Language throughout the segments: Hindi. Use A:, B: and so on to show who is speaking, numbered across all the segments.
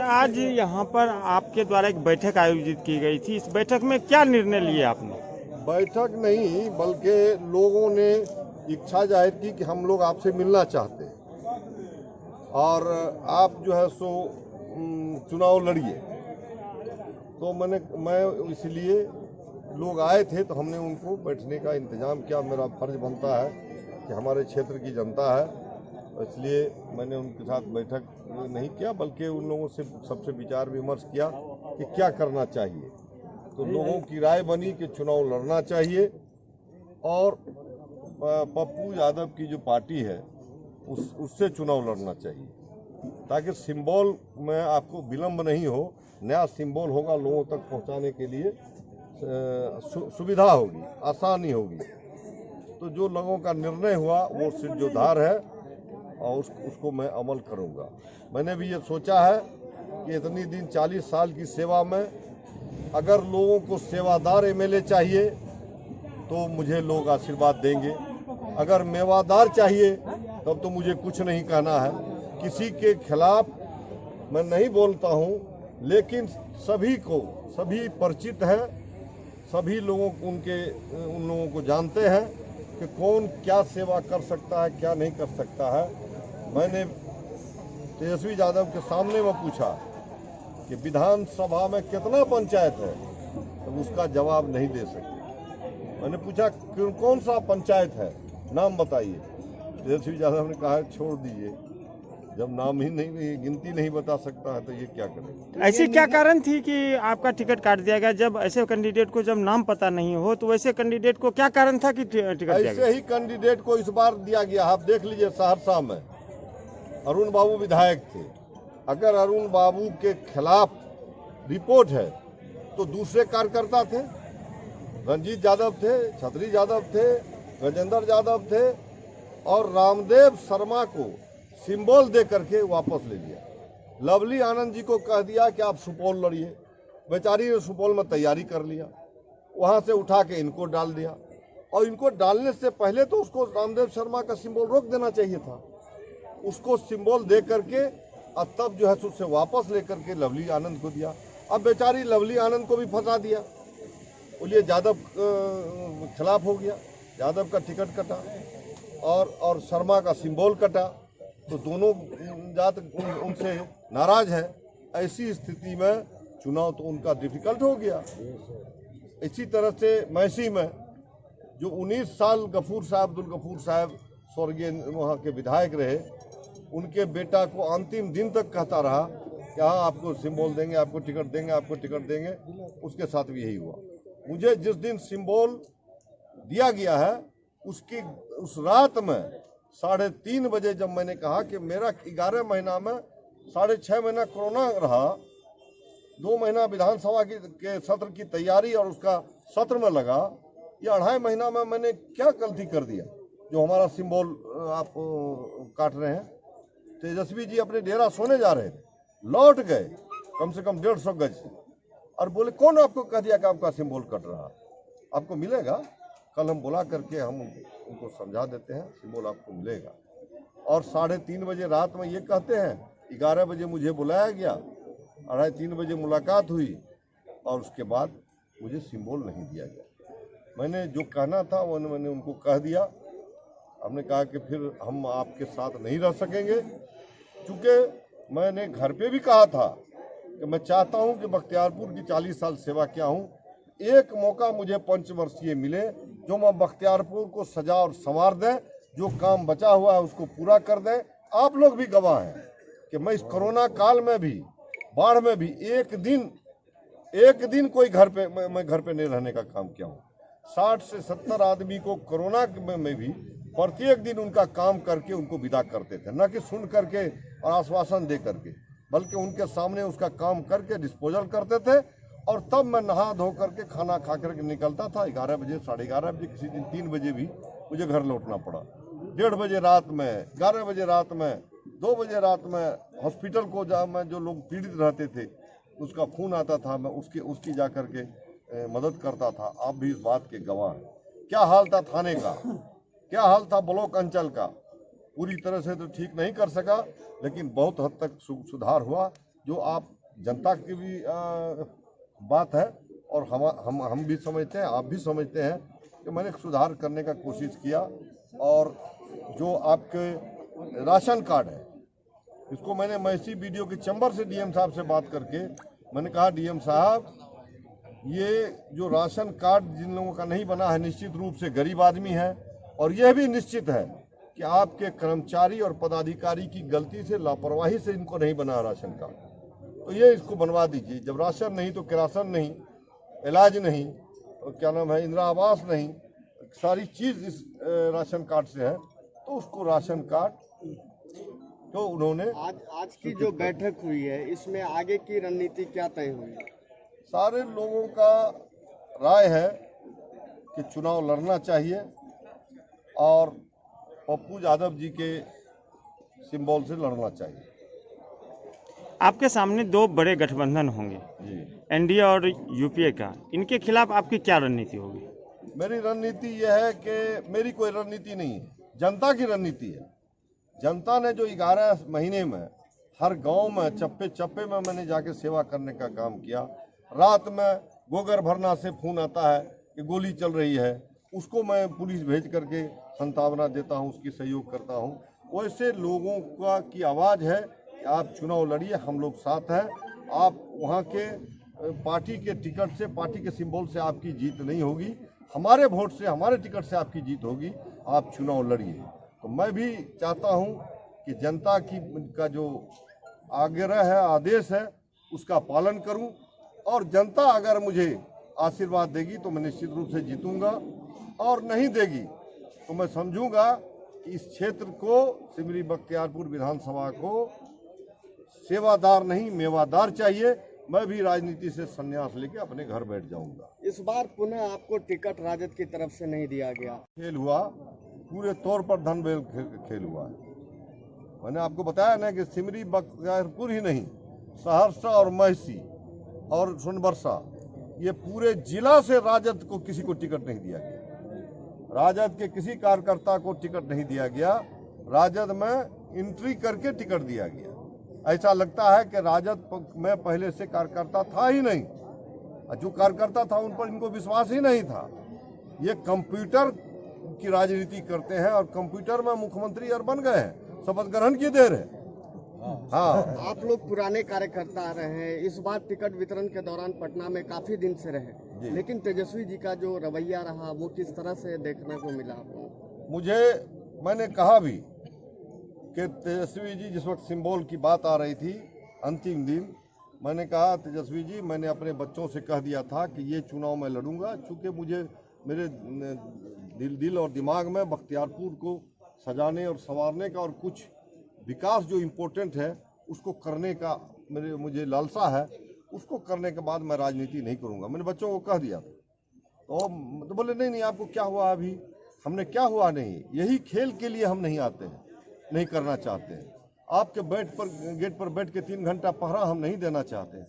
A: आज यहाँ पर आपके द्वारा एक बैठक आयोजित की गई थी। इस बैठक में क्या निर्णय लिए आपने?
B: बैठक नहीं बल्कि लोगों ने इच्छा जाहिर की कि हम लोग आपसे मिलना चाहते हैं और आप जो है सो चुनाव लड़िए। तो मैं इसलिए लोग आए थे तो हमने उनको बैठने का इंतजाम किया। मेरा फर्ज बनता है कि हमारे क्षेत्र की जनता है, इसलिए मैंने उनके साथ बैठक नहीं किया बल्कि उन लोगों से सबसे विचार विमर्श किया कि क्या करना चाहिए। तो लोगों की राय बनी कि चुनाव लड़ना चाहिए और पप्पू यादव की जो पार्टी है उससे चुनाव लड़ना चाहिए, ताकि सिंबल में आपको विलंब नहीं हो, नया सिंबल होगा, लोगों तक पहुंचाने के लिए सुविधा होगी, आसानी होगी। तो जो लोगों का निर्णय हुआ वो सिरजोधार है और उसको मैं अमल करूंगा। मैंने भी ये सोचा है कि इतनी दिन 40 साल की सेवा में अगर लोगों को सेवादार एमएलए चाहिए तो मुझे लोग आशीर्वाद देंगे, अगर मेवादार चाहिए तब तो मुझे कुछ नहीं कहना है। किसी के खिलाफ मैं नहीं बोलता हूँ, लेकिन सभी परिचित है, सभी लोगों उन लोगों को जानते हैं कि कौन क्या सेवा कर सकता है, क्या नहीं कर सकता है। मैंने तेजस्वी यादव के सामने में पूछा कि विधानसभा में कितना पंचायत है, तो उसका जवाब नहीं दे सके। मैंने पूछा कौन सा पंचायत है, नाम बताइए। तेजस्वी यादव ने कहा छोड़ दीजिए, जब नाम ही नहीं, गिनती नहीं बता सकता है तो ये क्या करेगा।
A: ऐसी क्या कारण थी कि आपका टिकट काट दिया गया? जब ऐसे कैंडिडेट को जब नाम पता नहीं हो तो वैसे कैंडिडेट को क्या कारण था कि टिकट दिया गया?
B: ऐसे ही कैंडिडेट को इस बार दिया गया। आप देख लीजिए, सहरसा में अरुण बाबू विधायक थे। अगर अरुण बाबू के खिलाफ रिपोर्ट है तो दूसरे कार्यकर्ता थे, रंजीत यादव थे, छतरी यादव थे, गजेंद्र यादव थे, और रामदेव शर्मा को सिंबल दे करके वापस ले लिया। लवली आनंद जी को कह दिया कि आप सुपौल लड़िए, बेचारी ने सुपौल में तैयारी कर लिया, वहां से उठा के इनको डाल दिया। और इनको डालने से पहले तो उसको रामदेव शर्मा का सिंबल रोक देना चाहिए था, उसको सिंबल दे करके और तब जो है उससे वापस लेकर के लवली आनंद को दिया। अब बेचारी लवली आनंद को भी फंसा दिया, बोलिए यादव खिलाफ हो गया, यादव का टिकट कटा और शर्मा का सिंबल कटा, तो दोनों जात उनसे नाराज है। ऐसी स्थिति में चुनाव तो उनका डिफिकल्ट हो गया। इसी तरह से मैसी में जो 19 साल अब्दुल गफूर साहब स्वर्गीय वहाँ के विधायक रहे, उनके बेटा को अंतिम दिन तक कहता रहा कि हाँ आपको सिंबल देंगे, आपको टिकट देंगे, आपको टिकट देंगे। उसके साथ भी यही हुआ। मुझे जिस दिन सिंबल दिया गया है उस रात में 3:30 बजे जब मैंने कहा कि मेरा 11 महीना में 6.5 महीना कोरोना रहा, 2 महीना विधानसभा के सत्र की तैयारी और उसका सत्र में लगा, ये 2.5 महीना में मैंने क्या गलती कर दिया जो हमारा सिंबल आप काट रहे हैं। तेजस्वी जी अपने डेरा सोने जा रहे थे, लौट गए कम से कम 150 गज और बोले कौन आपको कह दिया कि आपका सिंबल कट रहा, आपको मिलेगा, कल हम बुला करके हम उनको समझा देते हैं, सिंबल आपको मिलेगा। और 3:30 बजे रात में ये कहते हैं, 11 बजे मुझे बुलाया गया, 2:30 बजे मुलाकात हुई और उसके बाद मुझे सिंबल नहीं दिया गया। मैंने जो कहना था वो मैंने उनको कह दिया। हमने कहा कि फिर हम आपके साथ नहीं रह सकेंगे, क्योंकि मैंने घर पे भी कहा था कि मैं चाहता हूं कि बख्तियारपुर की 40 साल सेवा किया हूं, एक मौका मुझे पंचवर्षीय मिले जो मैं बख्तियारपुर को सजा और संवार दें, जो काम बचा हुआ है उसको पूरा कर दें। आप लोग भी गवाह हैं कि मैं इस कोरोना काल में भी, बाढ़ में भी एक दिन कोई मैं घर पे नहीं रहने का काम किया हूँ। 60 से 70 आदमी को कोरोना में भी प्रत्येक दिन उनका काम करके उनको विदा करते थे, न कि सुन करके और आश्वासन दे करके, बल्कि उनके सामने उसका काम करके डिस्पोजल करते थे। और तब मैं नहा धो करके खाना खा करके निकलता था। 11 बजे, 11:30 बजे, किसी दिन 3 बजे भी मुझे घर लौटना पड़ा। 1:30 बजे रात में, 11 बजे रात में, 2 बजे रात में हॉस्पिटल को जो लोग पीड़ित रहते थे उसका खून आता था, मैं उसकी जा करके मदद करता था। आप भी इस बात के गवाह हैं। क्या हाल था थाने का, क्या हाल था ब्लॉक अंचल का। पूरी तरह से तो ठीक नहीं कर सका, लेकिन बहुत हद तक सुधार हुआ। जो आप जनता की भी बात है, और हम भी समझते हैं, आप भी समझते हैं कि मैंने सुधार करने का कोशिश किया। और जो आपके राशन कार्ड है, इसको मैंने महसी बीडीओ के चैम्बर से डीएम साहब से बात करके मैंने कहा, डीएम साहब, ये जो राशन कार्ड जिन लोगों का नहीं बना है, निश्चित रूप से गरीब आदमी है, और यह भी निश्चित है कि आपके कर्मचारी और पदाधिकारी की गलती से, लापरवाही से इनको नहीं बना राशन कार्ड, तो ये इसको बनवा दीजिए। जब राशन नहीं तो किरासन नहीं, इलाज नहीं, और क्या नाम है, इंदिरा आवास नहीं, सारी चीज़ इस राशन कार्ड से है, तो उसको राशन कार्ड तो उन्होंने
C: आज की जो बैठक हुई है, इसमें आगे की रणनीति क्या तय हुई?
B: सारे लोगों का राय है कि चुनाव लड़ना चाहिए और पप्पू यादव जी के सिंबल से लड़ना चाहिए।
A: आपके सामने दो बड़े गठबंधन होंगे, एनडीए और यूपीए का, इनके खिलाफ आपकी क्या रणनीति होगी?
B: मेरी रणनीति यह है कि मेरी कोई रणनीति नहीं है, जनता की रणनीति है। जनता ने जो 11 महीने में हर गांव में, चप्पे चप्पे में मैंने जाके सेवा करने का काम किया। रात में गोगर भरना से फोन आता है कि गोली चल रही है, उसको मैं पुलिस भेज करके संतावना देता हूं, उसकी सहयोग करता हूं। वैसे लोगों का की आवाज़ है कि आप चुनाव लड़िए, हम लोग साथ हैं। आप वहाँ के पार्टी के टिकट से, पार्टी के सिंबल से आपकी जीत नहीं होगी, हमारे वोट से, हमारे टिकट से आपकी जीत होगी। आप चुनाव लड़िए। तो मैं भी चाहता हूं कि जनता का जो आग्रह है, आदेश है, उसका पालन करूं, और जनता अगर मुझे आशीर्वाद देगी तो मैं निश्चित रूप से जीतूंगा, और नहीं देगी तो मैं समझूंगा कि इस क्षेत्र को, सिमरी बख्तियारपुर विधानसभा को सेवादार नहीं मेवादार चाहिए। मैं भी राजनीति से संन्यास लेके अपने घर बैठ जाऊंगा।
C: इस बार पुनः आपको टिकट राजद की तरफ से नहीं दिया गया।
B: खेल हुआ, पूरे तौर पर धनबेल खेल हुआ है। मैंने आपको बताया ना कि सिमरी बख्तियारपुर ही नहीं, सहरसा और महसी और सोनबरसा, ये पूरे जिला से राजद को किसी को टिकट नहीं दिया गया। राजद के किसी कार्यकर्ता को टिकट नहीं दिया गया, राजद में एंट्री करके टिकट दिया गया। ऐसा लगता है कि राजद में पहले से कार्यकर्ता था ही नहीं, जो कार्यकर्ता था उन पर इनको विश्वास ही नहीं था। ये कंप्यूटर की राजनीति करते हैं, और कंप्यूटर में मुख्यमंत्री और बन गए हैं, शपथ ग्रहण की देर है। हाँ,
C: आप लोग पुराने कार्यकर्ता रहे हैं, इस बार टिकट वितरण के दौरान पटना में काफी दिन से रहे, लेकिन तेजस्वी जी का जो रवैया रहा वो किस तरह से देखने को मिला आपको?
B: मैंने कहा भी कि तेजस्वी जी, जिस वक्त सिंबल की बात आ रही थी अंतिम दिन, मैंने कहा, तेजस्वी जी, मैंने अपने बच्चों से कह दिया था कि ये चुनाव मैं लड़ूंगा, चूँकि मुझे मुझे मेरे दिल और दिमाग में बख्तियारपुर को सजाने और संवारने का और कुछ विकास जो इम्पोर्टेंट है उसको करने का मुझे लालसा है। उसको करने के बाद मैं राजनीति नहीं करूंगा, मैंने बच्चों को कह दिया। तो बोले नहीं आपको क्या हुआ अभी? हमने क्या हुआ नहीं, यही खेल के लिए हम नहीं आते हैं, नहीं करना चाहते हैं। आपके गेट पर बैठ के 3 घंटा पहरा हम नहीं देना चाहते हैं।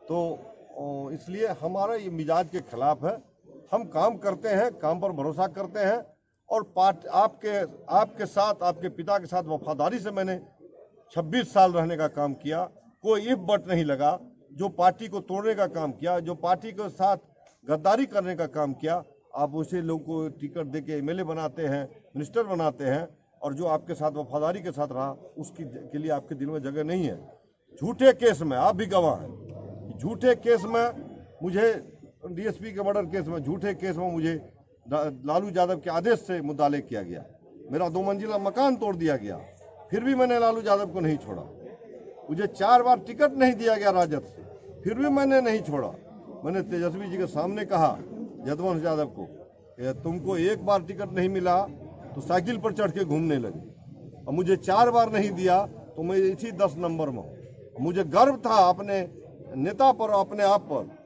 B: तो इसलिए हमारा ये मिजाज के खिलाफ है। हम काम करते हैं, काम पर भरोसा करते हैं, और आपके साथ, आपके पिता के साथ वफादारी से मैंने 26 साल रहने का काम किया। कोई इफ बट नहीं लगा। जो पार्टी को तोड़ने का काम किया, जो पार्टी के साथ गद्दारी करने का काम किया, आप उसे लोगों को टिकट देके एमएलए बनाते हैं, मिनिस्टर बनाते हैं, और जो आपके साथ वफादारी के साथ रहा उसकी के लिए आपके दिल में जगह नहीं है। झूठे केस में, आप भी गवाह हैं, झूठे केस में मुझे, डीएसपी के मर्डर केस में, झूठे केस में मुझे लालू यादव के आदेश से मुद्दाले किया गया। मेरा 2 मंजिला मकान तोड़ दिया गया, फिर भी मैंने लालू यादव को नहीं छोड़ा। मुझे 4 बार टिकट नहीं दिया गया राजद से, फिर भी मैंने नहीं छोड़ा। मैंने तेजस्वी जी के सामने कहा, यदुवंश यादव को, कि तुमको 1 बार टिकट नहीं मिला तो साइकिल पर चढ़ के घूमने लगे, और मुझे 4 बार नहीं दिया तो मैं इसी 10 नंबर में हूँ। मुझे गर्व था अपने नेता पर, अपने आप पर,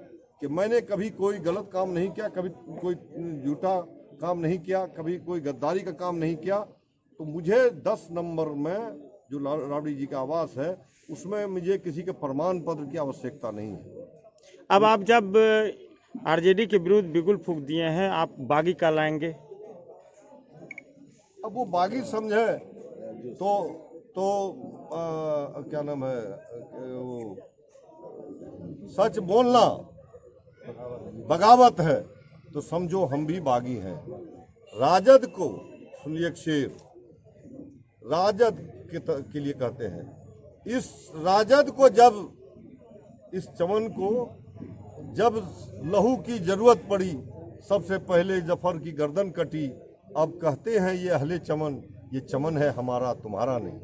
B: कि मैंने कभी कोई गलत काम नहीं किया, कभी कोई झूठा काम नहीं किया, कभी कोई गद्दारी का काम नहीं किया। तो मुझे 10 नंबर में जो राबड़ी जी का आवास है, उसमें मुझे किसी के प्रमाण पत्र की आवश्यकता नहीं है।
A: अब आप जब आरजेडी के विरुद्ध बिगुल फूंक दिए हैं, आप बागी का लाएंगे?
B: अब वो बागी समझे तो क्या नाम है, वो सच बोलना बगावत है तो समझो हम भी बागी हैं। राजद को सुनिए, एक शेर राजद के लिए कहते हैं, इस राजद को जब इस चमन को जब लहू की जरूरत पड़ी, सबसे पहले जफर की गर्दन कटी। अब कहते हैं ये अहले चमन, ये चमन है हमारा तुम्हारा नहीं।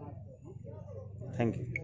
A: Thank you.